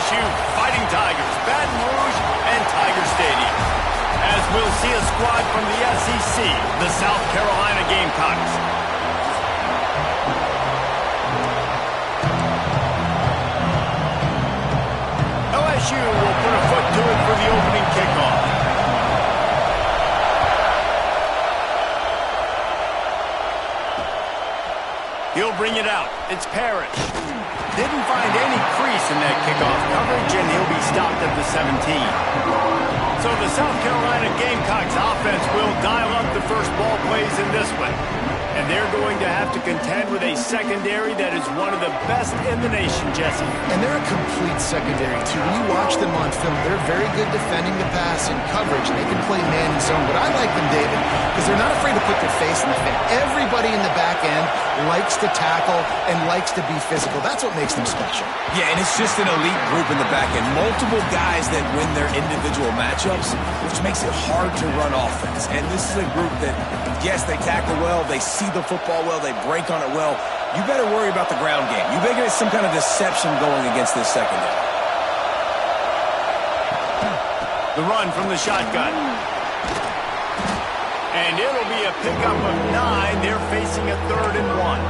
LSU Fighting Tigers, Baton Rouge, and Tiger Stadium. As we'll see a squad from the SEC, the South Carolina Gamecocks. LSU will put a foot to it for the opening kickoff. He'll bring it out. It's Parrish. Didn't find any crease in that kickoff coverage, and he'll be stopped at the 17. So the South Carolina Gamecocks offense will dial up the first ball plays in this one. And they're going to have to contend with a secondary that is one of the best in the nation, Jesse. And they're a complete secondary, too. When you watch them on film, they're very good defending the pass in coverage. They can play man and zone. But I like them, David, because they're not afraid to put their face in the fan. Everybody in the back end likes to tackle and likes to be physical. That's what makes them special. Yeah, and it's just an elite group in the back end. Multiple guys that win their individual matchups, which makes it hard to run offense. And this is a group that, yes, they tackle well, they see the football well, they break on it well. You better worry about the ground game. You better get some kind of deception going against this secondary. The run from the shotgun. And it'll be a pickup of 9. They're facing a 3rd and 1.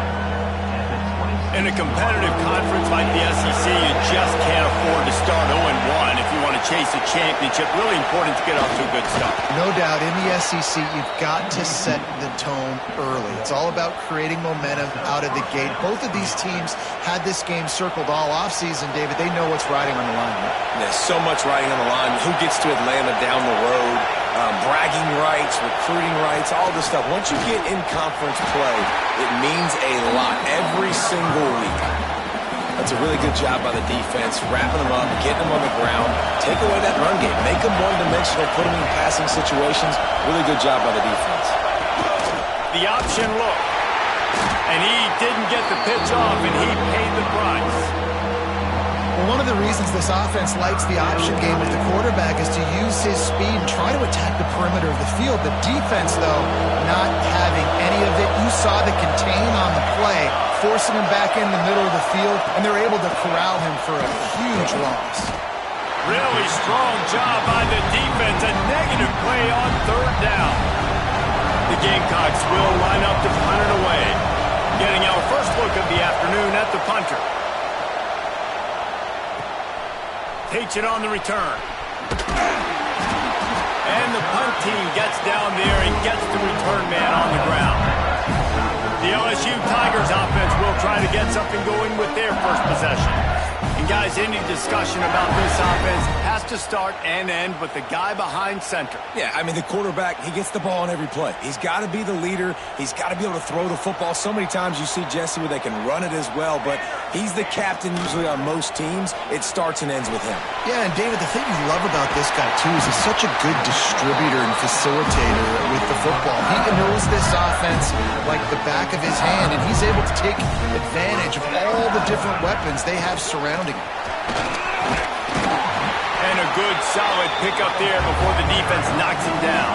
In a competitive conference like the SEC, you just can't afford to start 0-1 if you want to chase a championship. Really important to get off to a good start. No doubt, in the SEC, you've got to set the tone early. It's all about creating momentum out of the gate. Both of these teams had this game circled all offseason, David. They know what's riding on the line. There's so much riding on the line. Who gets to Atlanta down the road? Bragging rights, recruiting rights, all this stuff. Once you get in conference play, it means a lot every single week. That's a really good job by the defense, wrapping them up, getting them on the ground, take away that run game, make them one-dimensional, put them in passing situations. Really good job by the defense. The option look. And he didn't get the pitch off, and he paid the price. Well, one of the reasons this offense likes the option game with the quarterback is to use his speed and try to attack the perimeter of the field. The defense, though, not having any of it. You saw the contain on the play, forcing him back in the middle of the field, and they're able to corral him for a huge loss. Really strong job by the defense. A negative play on 3rd down. The Gamecocks will line up to punt it away. Getting our first look of the afternoon at the punter. Takes it on the return. And the punt team gets down there and gets the return man on the ground. The LSU Tigers offense will try to get something going with their first possession. And guys, any discussion about this offense has to start and end with the guy behind center. Yeah, I mean, the quarterback, he gets the ball on every play. He's got to be the leader. He's got to be able to throw the football. So many times you see Jesse where they can run it as well, but he's the captain usually on most teams. It starts and ends with him. Yeah, and David, the thing you love about this guy, too, is he's such a good distributor and facilitator with the football. He knows this offense like the back of his hand, and he's able to take advantage of all the different weapons they have surrounding him. And a good, solid pickup there before the defense knocks him down.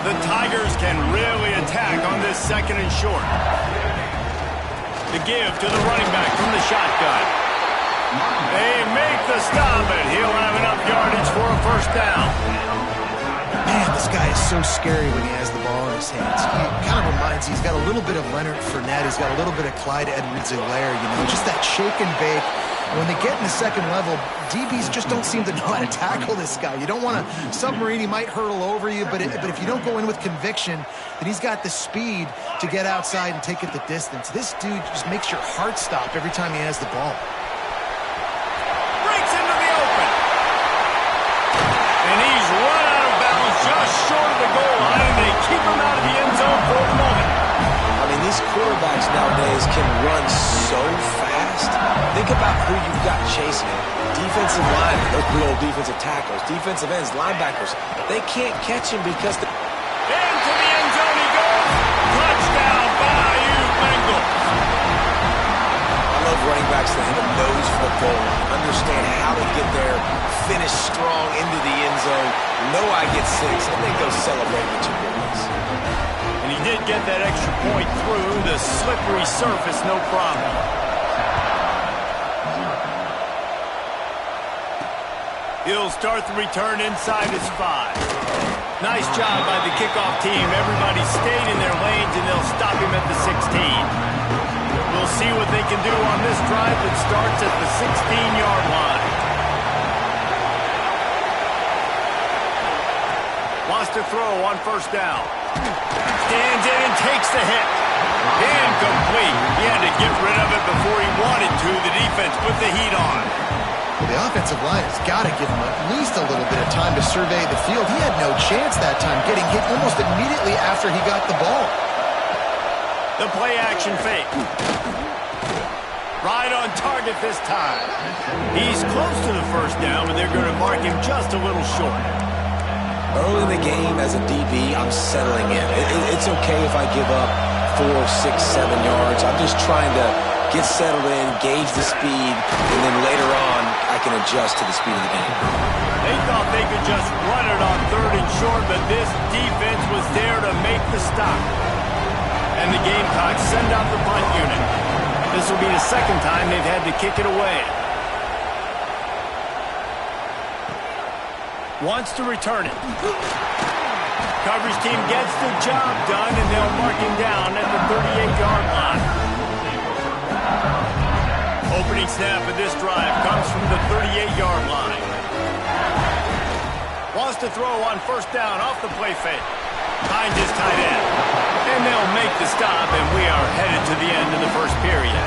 The Tigers can really attack on this 2nd and short. The give to the running back from the shotgun. They make the stop, and he'll have enough yardage for a 1st down. Man, this guy is so scary when he has the ball in his hands. He kind of reminds you, he's got a little bit of Leonard Fournette. He's got a little bit of Clyde Edwards-Helaire, you know, just that shake and bake. And when they get in the 2nd level, DBs just don't seem to know how to tackle this guy. You don't want to submarine. He might hurtle over you, but if you don't go in with conviction, then he's got the speed to get outside and take it the distance. This dude just makes your heart stop every time he has the ball. Breaks into the open. And he's run out of bounds just short of the goal line, and they keep him out of the end zone for the moment. I mean, these quarterbacks nowadays can run so fast. Think about who you've got chasing him. Defensive linemen, those big old defensive tackles, defensive ends, linebackers. They can't catch him because the... Into the end zone he goes. Touchdown, Bayou Bengals. I love running backs that have a nose for the goal line, understand how to get there, finish strong into the end zone, know I get 6, and then go celebrate with your boys. And he did get that extra point through the slippery surface, no problem. He'll start the return inside his 5. Nice job by the kickoff team. Everybody stayed in their lanes, and they'll stop him at the 16. We'll see what they can do on this drive that starts at the 16-yard line. Wants to throw on first down. Stands in and takes the hit. Incomplete. He had to get rid of it before he wanted to. The defense put the heat on. Well, the offensive line has got to give him at least a little bit of time to survey the field. He had no chance that time, getting hit almost immediately after he got the ball. The play action fake. Right on target this time. He's close to the first down, but they're going to mark him just a little short. Early in the game, as a DB, I'm settling in. It's okay if I give up 4, 6, 7 yards. I'm just trying to get settled in, gauge the speed, and then later on, I can adjust to the speed of the game. They thought they could just run it on 3rd and short, but this defense was there to make the stop. And the Gamecocks send out the punt unit. This will be the second time they've had to kick it away. Wants to return it. Coverage team gets the job done, and they'll mark him down at the 38-yard line. Opening snap of this drive comes from the 38-yard line. Wants to throw on first down off the play fake. Finds his tight end. And they'll make the stop, and we are headed to the end of the first period.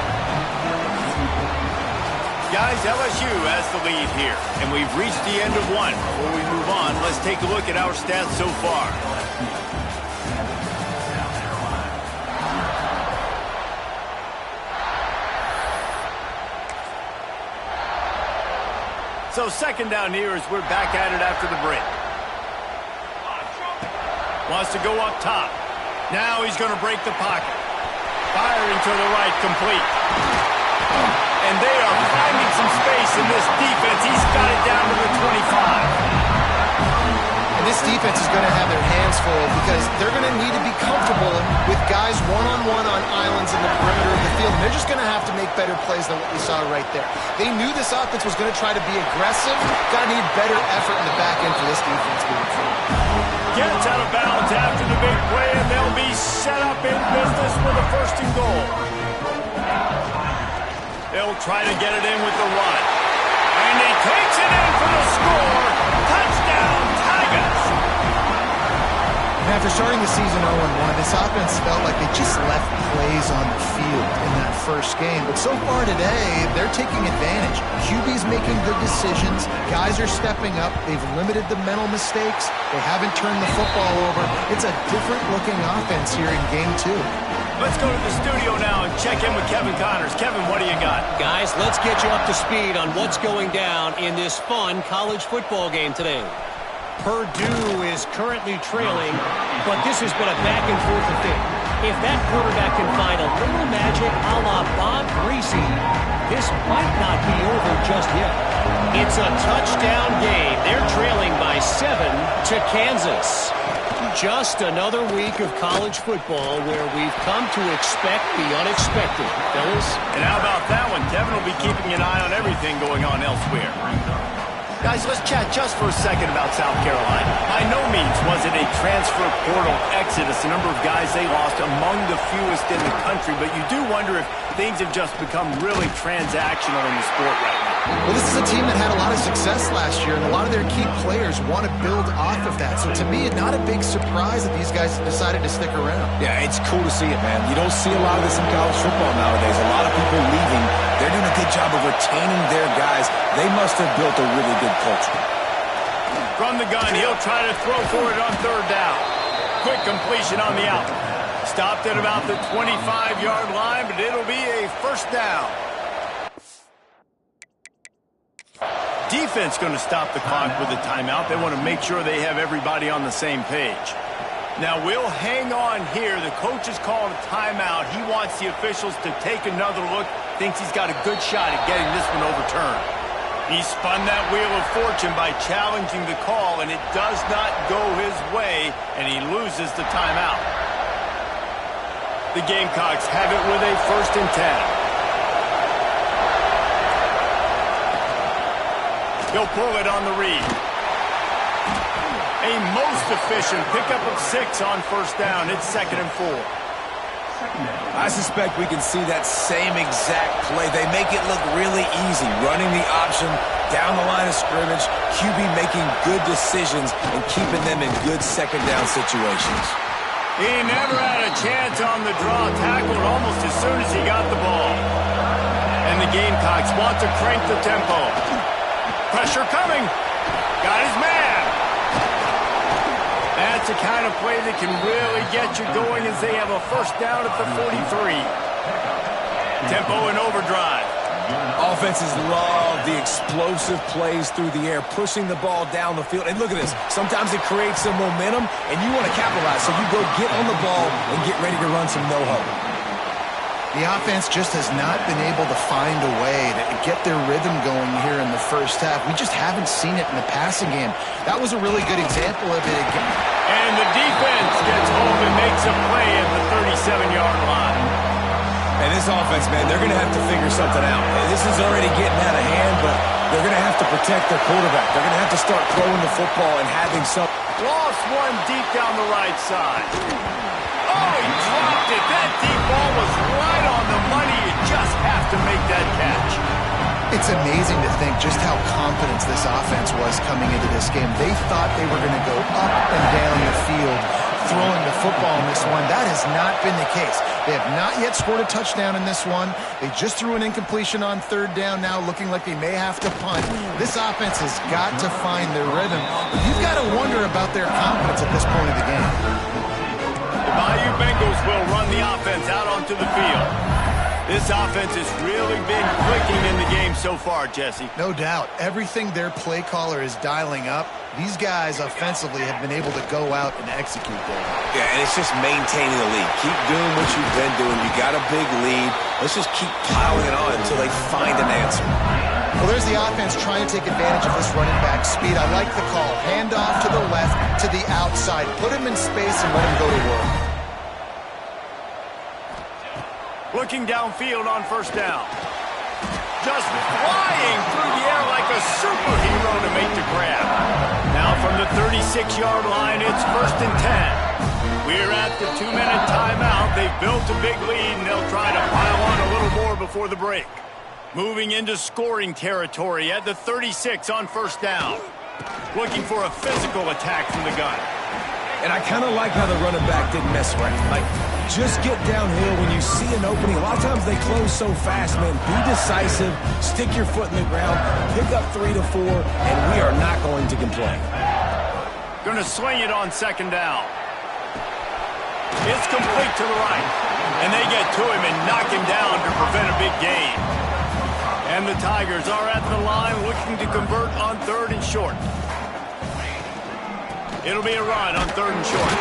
Guys, LSU has the lead here, and we've reached the end of one. Before we move on, let's take a look at our stats so far. So second down here as we're back at it after the break. Wants to go up top. Now he's going to break the pocket. Firing to the right, complete. And they are finding some space in this defense. He's got it down to the 25. And this defense is going to have their hands full because they're going to need to be comfortable with guys one-on-one on islands in the perimeter of the field. And they're just going to have to make better plays than what we saw right there. They knew this offense was going to try to be aggressive. Got to need better effort in the back end for this defense moving forward. Gets out of bounds after the big play, and they'll be set up in business with a 1st and goal. They'll try to get it in with the run. And he takes it in for the score. Touchdown, Tigers! And after starting the season 0-1, this offense felt like they just left plays on the field in that first game. But so far today, they're taking advantage. QB's making good decisions. Guys are stepping up. They've limited the mental mistakes. They haven't turned the football over. It's a different-looking offense here in Game 2. Let's go to the studio now and check in with Kevin Connors. Kevin, what do you got? Guys, let's get you up to speed on what's going down in this fun college football game today. Purdue is currently trailing, but this has been a back-and-forth affair. If that quarterback can find a little magic a la Bob Greasy, this might not be over just yet. It's a touchdown game. They're trailing by 7 to Kansas. Just another week of college football where we've come to expect the unexpected, fellas. And how about that one? Kevin will be keeping an eye on everything going on elsewhere. Guys, let's chat just for a second about South Carolina. By no means was it a transfer portal exodus. The number of guys they lost among the fewest in the country, but you do wonder if things have just become really transactional in the sport right now. Well, this is a team that had a lot of success last year, and a lot of their key players want to build off of that. So to me, it's not a big surprise that these guys decided to stick around. Yeah, it's cool to see it, man. You don't see a lot of this in college football nowadays. A lot of people leaving. They're doing a good job of retaining their guys. They must have built a really good culture. From the gun, he'll try to throw for it on 3rd down. Quick completion on the out. Stopped at about the 25-yard line, but it'll be a 1st down. Defense going to stop the clock with a timeout. They want to make sure they have everybody on the same page. Now, we'll hang on here. The coach has called a timeout. He wants the officials to take another look. Thinks he's got a good shot at getting this one overturned. He spun that wheel of fortune by challenging the call, and it does not go his way, and he loses the timeout. The Gamecocks have it with a 1st and 10. He'll pull it on the read. A most efficient pickup of 6 on first down. It's 2nd and 4. I suspect we can see that same exact play. They make it look really easy, running the option down the line of scrimmage, QB making good decisions and keeping them in good second down situations. He never had a chance on the draw, tackled almost as soon as he got the ball. And the Gamecocks want to crank the tempo. Pressure coming. Got his man. That's the kind of play that can really get you going as they have a first down at the 43. Tempo and overdrive. Offenses love the explosive plays through the air, pushing the ball down the field. And look at this. Sometimes it creates some momentum, and you want to capitalize. So you go get on the ball and get ready to run some no-huddle. The offense just has not been able to find a way to get their rhythm going here in the first half. We just haven't seen it in the passing game. That was a really good example of it again. And the defense gets home and makes a play at the 37-yard line. And this offense, man, they're going to have to figure something out. This is already getting out of hand, but they're going to have to protect their quarterback. They're going to have to start throwing the football and having some. Lost one deep down the right side. Oh, he dropped it. That deep ball was right on the money. You just have to make that catch. It's amazing to think just how confident this offense was coming into this game. They thought they were going to go up and down the field throwing the football in this one. That has not been the case. They have not yet scored a touchdown in this one. They just threw an incompletion on third down now, looking like they may have to punt. This offense has got to find their rhythm. You've got to wonder about their confidence at this point of the game. The Bayou Bengals will run the offense out onto the field. This offense has really been clicking in the game so far, Jesse. No doubt. Everything their play caller is dialing up, these guys offensively have been able to go out and execute there. Yeah, and it's just maintaining the lead. Keep doing what you've been doing. You got a big lead. Let's just keep piling it on until they find an answer. Well, there's the offense trying to take advantage of this running back speed. I like the call. Hand off to the left, to the outside. Put him in space and let him go to work. Looking downfield on first down. Just flying through the air like a superhero to make the grab. Now from the 36-yard line, it's 1st and 10. We're at the 2-minute timeout. They've built a big lead, and they'll try to pile on a little more before the break. Moving into scoring territory at the 36 on first down. Looking for a physical attack from the gun. And I kind of like how the running back didn't mess around. Like, just get downhill when you see an opening. A lot of times they close so fast, man. Be decisive, stick your foot in the ground, pick up 3 to 4, and we are not going to complain. Going to swing it on second down. It's complete to the right. And they get to him and knock him down to prevent a big gain. And the Tigers are at the line looking to convert on 3rd and short. It'll be a run on 3rd and short.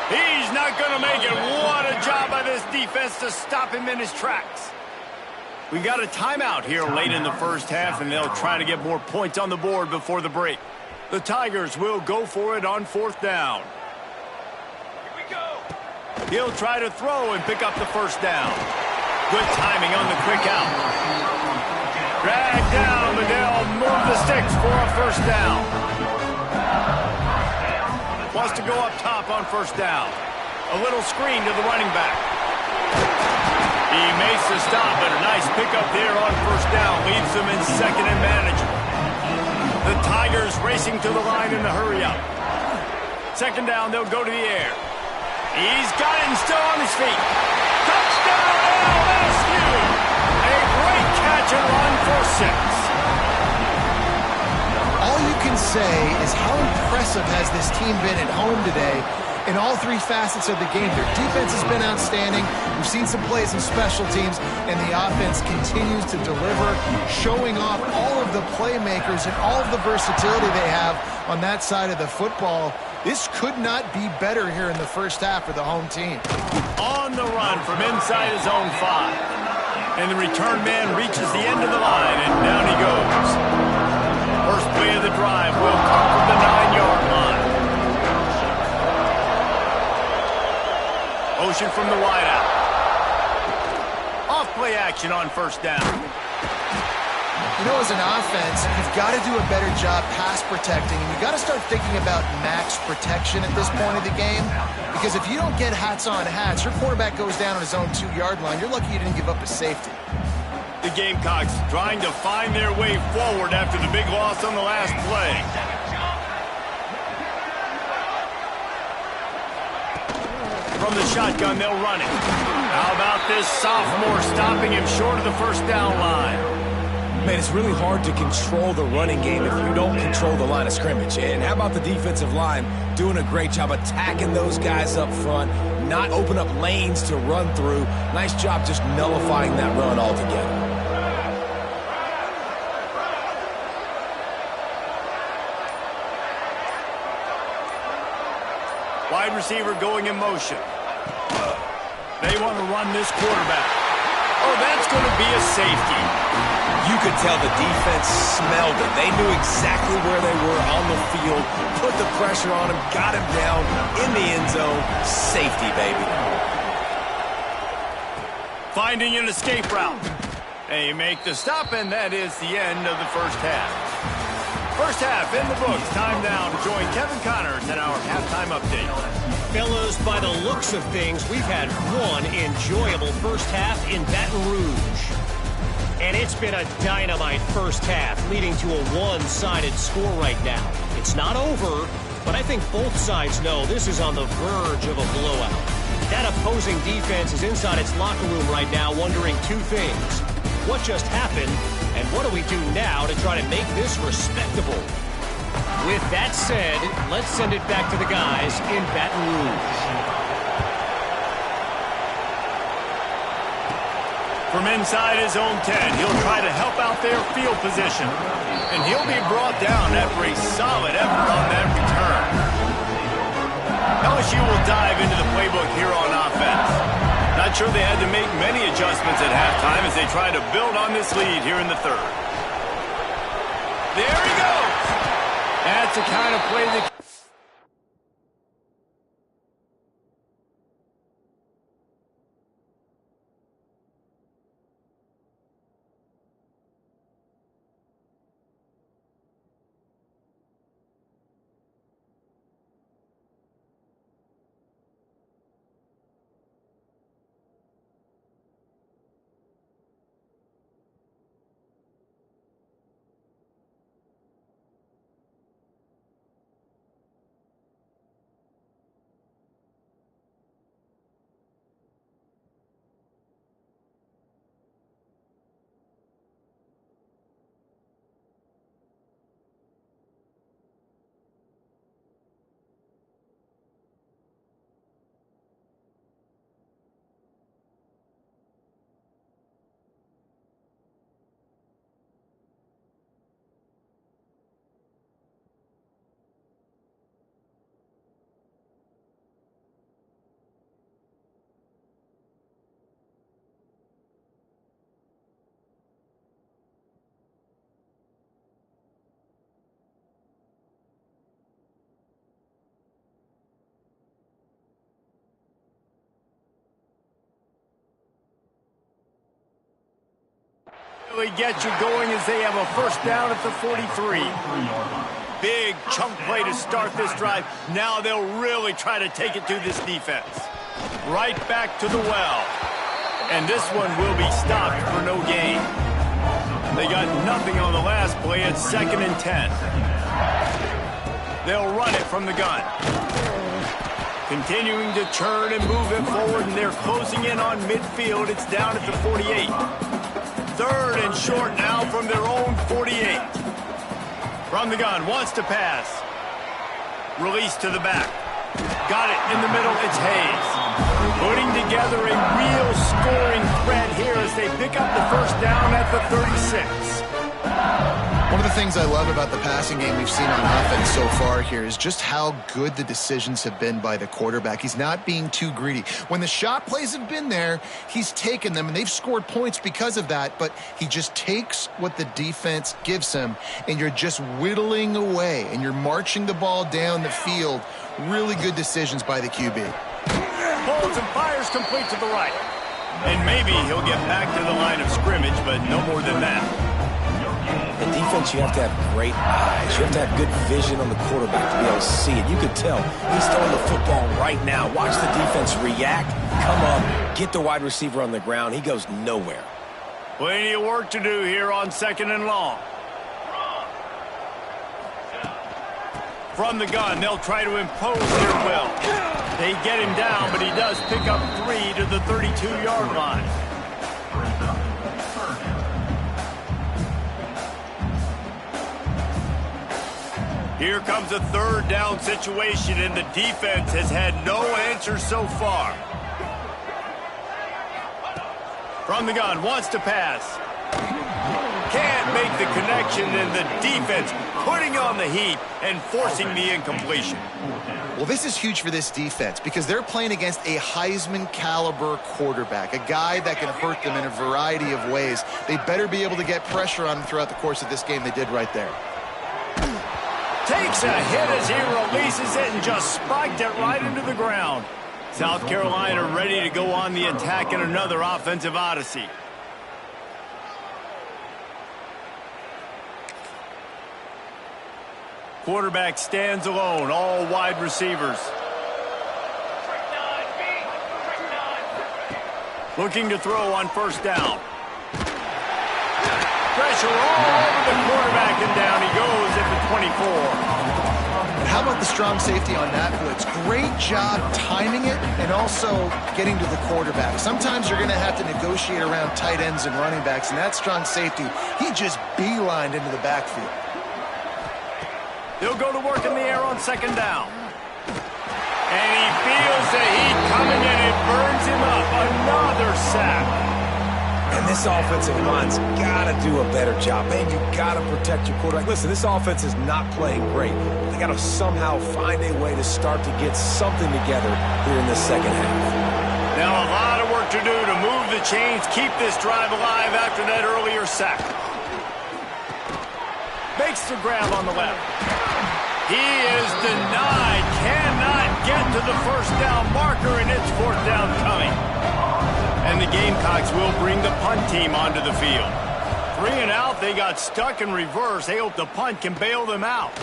He's not going to make it. What a job by this defense to stop him in his tracks. We got a timeout here late in the first half, and they'll try to get more points on the board before the break. The Tigers will go for it on 4th down. Here we go. He'll try to throw and pick up the first down. Good timing on the quick out. Drag down, but they'll move the sticks for a first down. Wants to go up top on first down. A little screen to the running back. He makes the stop, but a nice pickup there on first down. Leaves them in 2nd and manageable. The Tigers racing to the line in the hurry up. 2nd down, they'll go to the air. He's got it and still on his feet. Touchdown, LSU! A great catch and run for 6. All you can say is how impressive has this team been at home today in all 3 facets of the game. Their defense has been outstanding. We've seen some plays in special teams, and the offense continues to deliver, showing off all of the playmakers and all of the versatility they have on that side of the football. This could not be better here in the first half for the home team. On the run from inside his own 5. And the return man reaches the end of the line, and down he goes. First play of the drive will come from the 9-yard line. Motion from the wideout. Off play action on first down. You know, as an offense, you've got to do a better job pass protecting, and you've got to start thinking about max protection at this point of the game, because if you don't get hats on hats, your quarterback goes down on his own 2-yard line. You're lucky you didn't give up a safety. The Gamecocks trying to find their way forward after the big loss on the last play. From the shotgun, they'll run it. How about this sophomore stopping him short of the first down line? Man, it's really hard to control the running game if you don't control the line of scrimmage. And how about the defensive line doing a great job attacking those guys up front, not open up lanes to run through. Nice job just nullifying that run altogether. Wide receiver going in motion. They want to run this quarterback. Oh, that's going to be a safety. You could tell the defense smelled it. They knew exactly where they were on the field, put the pressure on him, got him down in the end zone. Safety, baby. Finding an escape route. They make the stop, and that is the end of the first half. First half in the books. Time now to join Kevin Connors in our halftime update. Fellas, by the looks of things, we've had one enjoyable first half in Baton Rouge. And it's been a dynamite first half, leading to a one-sided score right now. It's not over, but I think both sides know this is on the verge of a blowout. That opposing defense is inside its locker room right now wondering two things. What just happened, and what do we do now to try to make this respectable? With that said, let's send it back to the guys in Baton Rouge. From inside his own 10, he'll try to help out their field position. And he'll be brought down after a solid effort on that return. LSU will dive into the playbook here on offense. Not sure they had to make many adjustments at halftime as they try to build on this lead here in the third. There he goes! That's the kind of play that... really get you going as they have a first down at the 43. Big chunk play to start this drive. Now they'll really try to take it to this defense. Right back to the well. And this one will be stopped for no gain. They got nothing on the last play at 2nd and 10. They'll run it from the gun. Continuing to turn and move it forward, and they're closing in on midfield. It's down at the 48. 3rd and short now from their own 48. From the gun, wants to pass. Release to the back. Got it in the middle, it's Hayes. Putting together a real scoring threat here as they pick up the first down at the 36. One of the things I love about the passing game we've seen on offense so far here is just how good the decisions have been by the quarterback. He's not being too greedy. When the shot plays have been there, he's taken them, and they've scored points because of that, but he just takes what the defense gives him, and you're just whittling away, and you're marching the ball down the field. Really good decisions by the QB. Holds and fires complete to the right. And maybe he'll get back to the line of scrimmage, but no more than that. In defense, you have to have great eyes. You have to have good vision on the quarterback to be able to see it. You could tell he's throwing the football right now. Watch the defense react, come up, get the wide receiver on the ground. He goes nowhere. Plenty of work to do here on 2nd and long. From the gun, they'll try to impose their will. They get him down, but he does pick up 3 to the 32-yard line. Here comes a 3rd down situation, and the defense has had no answer so far. From the gun, wants to pass. Can't make the connection, and the defense putting on the heat and forcing the incompletion. Well, this is huge for this defense because they're playing against a Heisman-caliber quarterback, a guy that can hurt them in a variety of ways. They better be able to get pressure on him throughout the course of this game. They did right there. Takes a hit as he releases it and just spiked it right into the ground. South Carolina ready to go on the attack in another offensive odyssey. Quarterback stands alone, all wide receivers. Looking to throw on 1st down. Pressure all over the quarterback, and down he goes at the 24. But how about the strong safety on that blitz? Great job timing it and also getting to the quarterback. Sometimes you're going to have to negotiate around tight ends and running backs, and that strong safety, he just beelined into the backfield. They'll go to work in the air on 2nd down. And he feels the heat coming in. It burns him up. Another sack. And this offensive line's got to do a better job. Man, you got to protect your quarterback. Listen, this offense is not playing great. They got to somehow find a way to start to get something together here in the 2nd half. Now a lot of work to do to move the chains, keep this drive alive after that earlier sack. Makes the grab on the left. He is denied. Cannot get to the 1st down marker, and it's 4th down coming. And the Gamecocks will bring the punt team onto the field. 3 and out, they got stuck in reverse. They hope the punt can bail them out.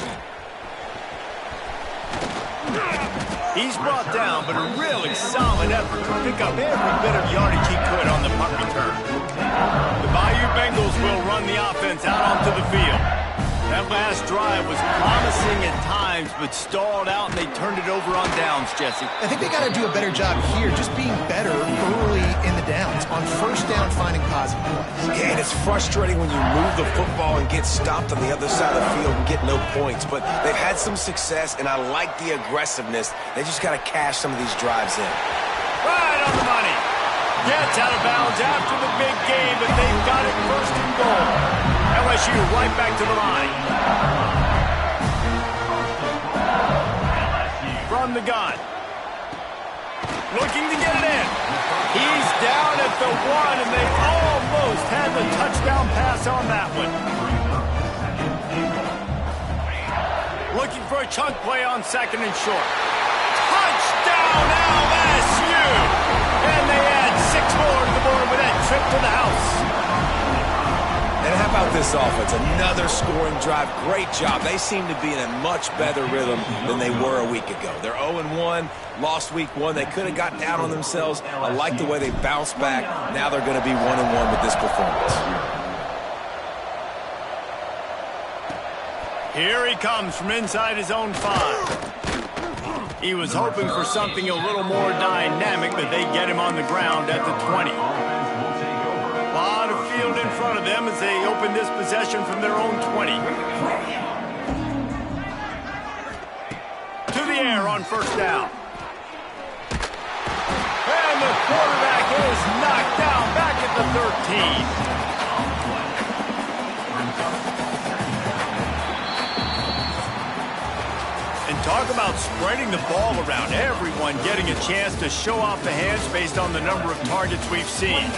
He's brought down, but a really solid effort to pick up every bit of yardage he could on the punt return. The Bayou Bengals will run the offense out onto the field. That last drive was promising at times, but stalled out, and they turned it over on downs, Jesse. I think they got to do a better job here, just being better early in the downs. On 1st down, finding positive plays. Yeah, and it's frustrating when you move the football and get stopped on the other side of the field and get no points. But they've had some success, and I like the aggressiveness. They just got to cash some of these drives in. Right on the money. Gets out of bounds after the big game, but they've got it 1st and goal. LSU right back to the line. From the gun. Looking to get it in. He's down at the 1, and they almost had the touchdown pass on that one. Looking for a chunk play on 2nd and short. Touchdown LSU! And they add 6 more to the board with that trip to the house. And how about this offense? Another scoring drive. Great job. They seem to be in a much better rhythm than they were a week ago. They're 0-1, lost week 1. They could have got down on themselves. I like the way they bounced back. Now they're going to be 1-1 with this performance. Here he comes from inside his own 5. He was hoping for something a little more dynamic, but they get him on the ground at the 20. A lot of field in front of them as they open this possession from their own 20. To the air on 1st down. And the quarterback is knocked down back at the 13. And talk about spreading the ball around. Everyone getting a chance to show off the hands based on the number of targets we've seen.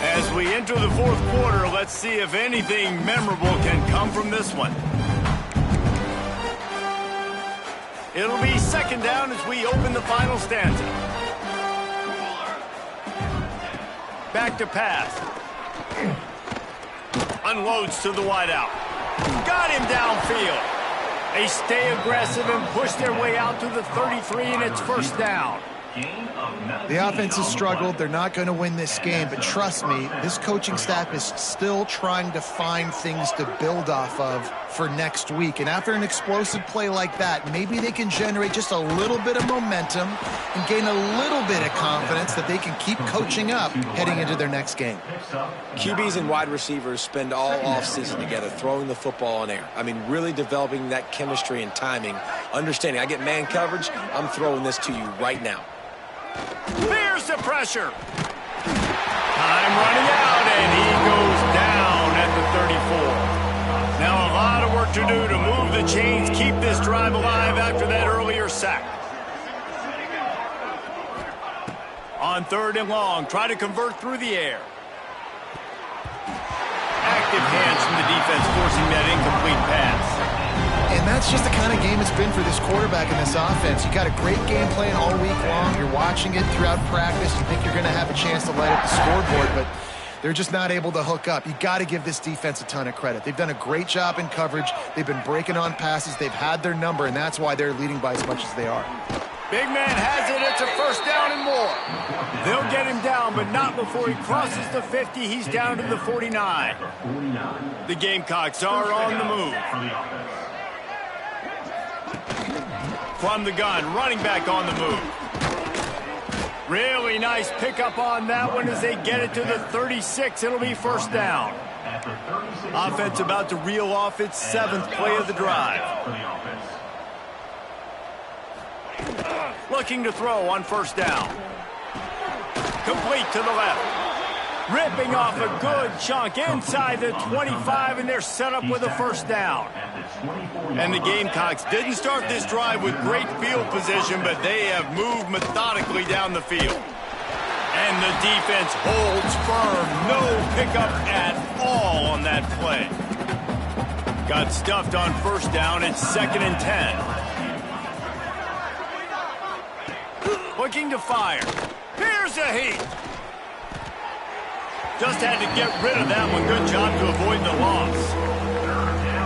As we enter the 4th quarter, let's see if anything memorable can come from this one. It'll be second down as we open the final stanza. Back to pass. Unloads to the wideout. Got him downfield. They stay aggressive and push their way out to the 33, and it's first down. The offense has struggled. They're not going to win this game, but trust me, this coaching staff is still trying to find things to build off of for next week. And after an explosive play like that, maybe they can generate just a little bit of momentum and gain a little bit of confidence that they can keep coaching up heading into their next game. QBs and wide receivers spend all offseason together throwing the football on air. I mean, really developing that chemistry and timing. Understanding, I get man coverage, I'm throwing this to you right now. There's the pressure. Time running out, and he goes down at the 34. Now a lot of work to do to move the chains, keep this drive alive after that earlier sack. On third and long, try to convert through the air. Active hands from the defense forcing that incomplete pass. And that's just the kind of game it's been for this quarterback and this offense. You got a great game plan all week long. You're watching it throughout practice. You think you're going to have a chance to light up the scoreboard, but they're just not able to hook up. You got to give this defense a ton of credit. They've done a great job in coverage. They've been breaking on passes. They've had their number, and that's why they're leading by as much as they are. Big man has it. It's a first down and more. They'll get him down, but not before he crosses the 50. He's down to the 49. The Gamecocks are on the move. From the gun, running back on the move. Really nice pickup on that one as they get it to the 36. It'll be first down. Offense about to reel off its 7th play of the drive. Looking to throw on first down. Complete to the left. Ripping off a good chunk inside the 25, and they're set up with a first down. And the Gamecocks didn't start this drive with great field position, but they have moved methodically down the field. And the defense holds firm. No pickup at all on that play. Got stuffed on first down. It's 2nd and 10. Looking to fire. Here's a heat. Just had to get rid of that one. Good job to avoid the loss.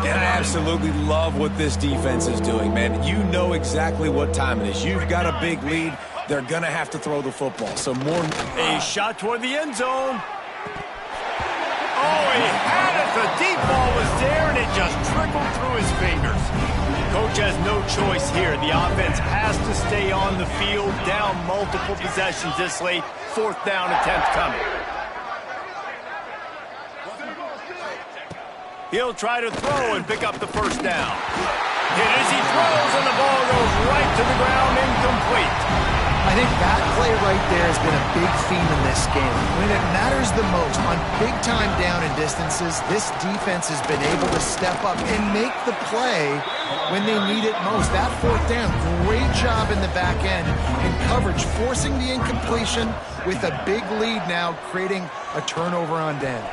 And I absolutely love what this defense is doing, man. You know exactly what time it is. You've got a big lead. They're going to have to throw the football. So more. A shot toward the end zone. Oh, he had it. The deep ball was there, and it just trickled through his fingers. Coach has no choice here. The offense has to stay on the field, down multiple possessions this late. 4th down attempt coming. He'll try to throw and pick up the first down. Hit as he throws, and the ball goes right to the ground, incomplete. I think that play right there has been a big theme in this game. When it matters the most, on big-time down and distances, this defense has been able to step up and make the play when they need it most. That 4th down, great job in the back end in coverage, forcing the incompletion with a big lead now, creating a turnover on downs.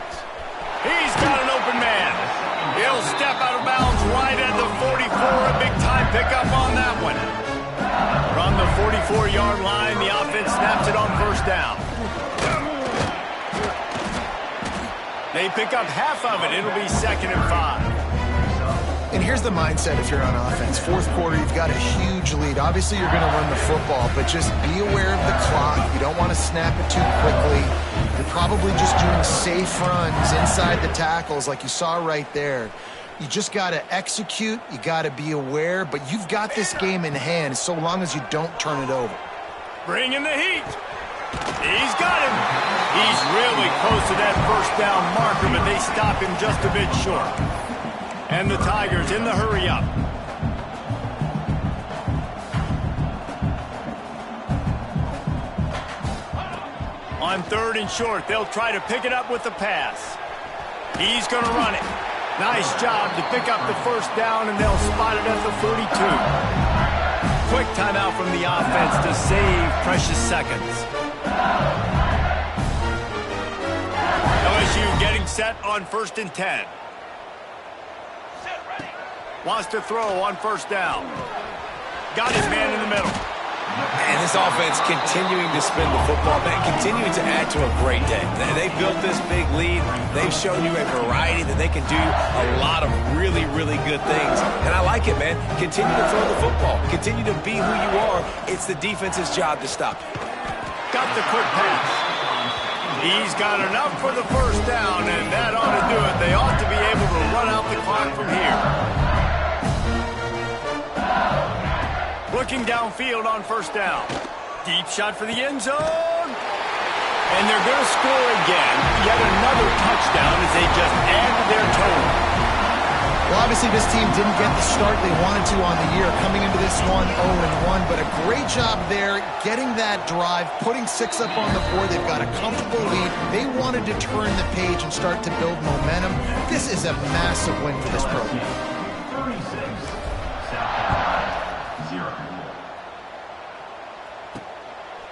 He's got an open man. He'll step out of bounds right at the 44. A big-time pickup on that one. From the 44-yard line, the offense snaps it on first down. They pick up half of it. It'll be 2nd and 5. And here's the mindset if you're on offense. 4th quarter, you've got a huge lead. Obviously, you're going to run the football, but just be aware of the clock. You don't want to snap it too quickly. You're probably just doing safe runs inside the tackles like you saw right there. You just got to execute. You got to be aware, but you've got this game in hand so long as you don't turn it over. Bring in the heat. He's got him. He's really close to that first down marker, but they stop him just a bit short. And the Tigers in the hurry-up. On 3rd and short, they'll try to pick it up with the pass. He's going to run it. Nice job to pick up the first down, and they'll spot it at the 42. Quick timeout from the offense to save precious seconds. LSU getting set on 1st and 10. Wants to throw on first down. Got his man in the middle. And this offense continuing to spin the football, man, continuing to add to a great day. They built this big lead. They've shown you a variety that they can do a lot of really, really good things. And I like it, man. Continue to throw the football. Continue to be who you are. It's the defense's job to stop you. Got the quick pass. He's got enough for the first down, and that ought to do it. They ought to be able to run out the clock from here. Looking downfield on first down. Deep shot for the end zone. And they're going to score again. Yet another touchdown as they just add to their total. Well, obviously this team didn't get the start they wanted to on the year, coming into this one 0-1, but a great job there getting that drive, putting 6 up on the board. They've got a comfortable lead. They wanted to turn the page and start to build momentum. This is a massive win for this program.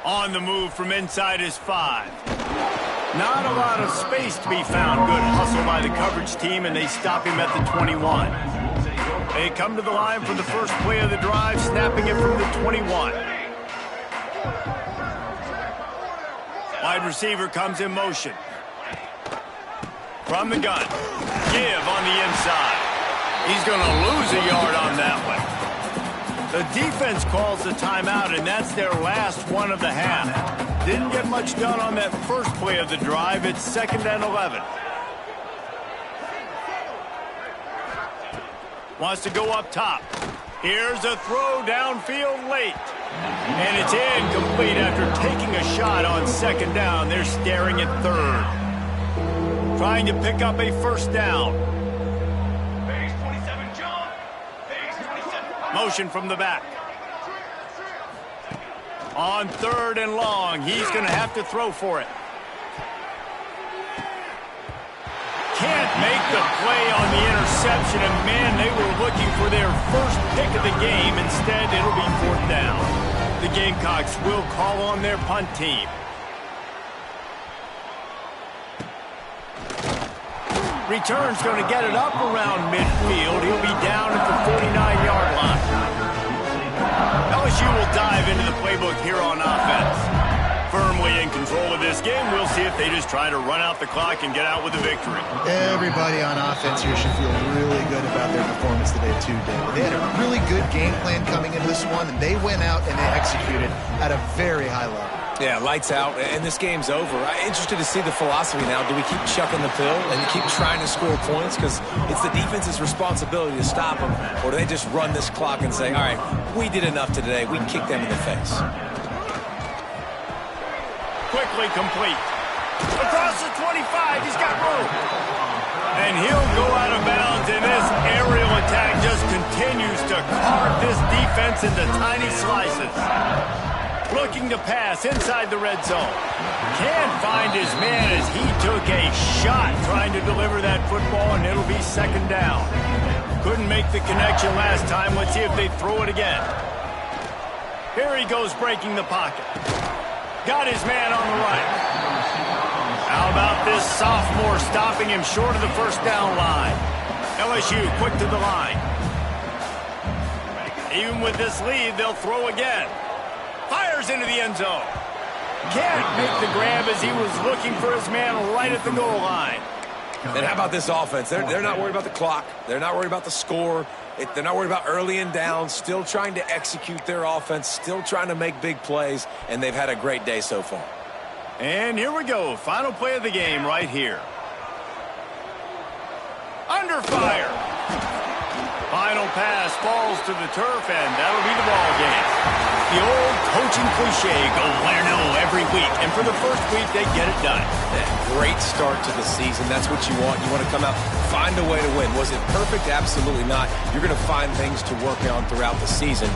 On the move from inside his 5. Not a lot of space to be found. Good hustle by the coverage team, and they stop him at the 21. They come to the line for the first play of the drive, snapping it from the 21. Wide receiver comes in motion. From the gun. Give on the inside. He's going to lose a yard on that one. The defense calls the timeout, and that's their last one of the half. Didn't get much done on that first play of the drive. It's 2nd and 11. Wants to go up top. Here's a throw downfield late. And it's incomplete after taking a shot on 2nd down. They're staring at 3rd. Trying to pick up a first down. Motion from the back. On 3rd and long, he's going to have to throw for it. Can't make the play on the interception, and man, they were looking for their first pick of the game. Instead, it'll be 4th down. The Gamecocks will call on their punt team. Return's going to get it up around midfield. He'll be down at the 49-yard line. LSU will dive into the playbook here on offense. Firmly in control of this game. We'll see if they just try to run out the clock and get out with a victory. Everybody on offense here should feel really good about their performance today too, David. They had a really good game plan coming into this one, and they went out and they executed at a very high level. Yeah, lights out, and this game's over. I'm interested to see the philosophy now. Do we keep chucking the pill and keep trying to score points? Because it's the defense's responsibility to stop them. Or do they just run this clock and say, all right, we did enough today. We kicked them in the face. Quickly complete. Across the 25, he's got room. And he'll go out of bounds, and this aerial attack just continues to carve this defense into tiny slices. Looking to pass inside the red zone. Can't find his man as he took a shot trying to deliver that football, and it'll be 2nd down. Couldn't make the connection last time. Let's see if they throw it again. Here he goes breaking the pocket. Got his man on the right. How about this sophomore stopping him short of the first down line? LSU quick to the line. Even with this lead, they'll throw again. Fires into the end zone. Can't make the grab as he was looking for his man right at the goal line. And how about this offense? They're not worried about the clock. They're not worried about the score. They're not worried about early and down. Still trying to execute their offense. Still trying to make big plays. And they've had a great day so far. And here we go. Final play of the game right here. Under fire. Final pass falls to the turf, and that'll be the ball game. The old coaching cliche, go win or no every week. And for the first week, they get it done. Great start to the season. That's what you want. You want to come out, find a way to win. Was it perfect? Absolutely not. You're going to find things to work on throughout the season.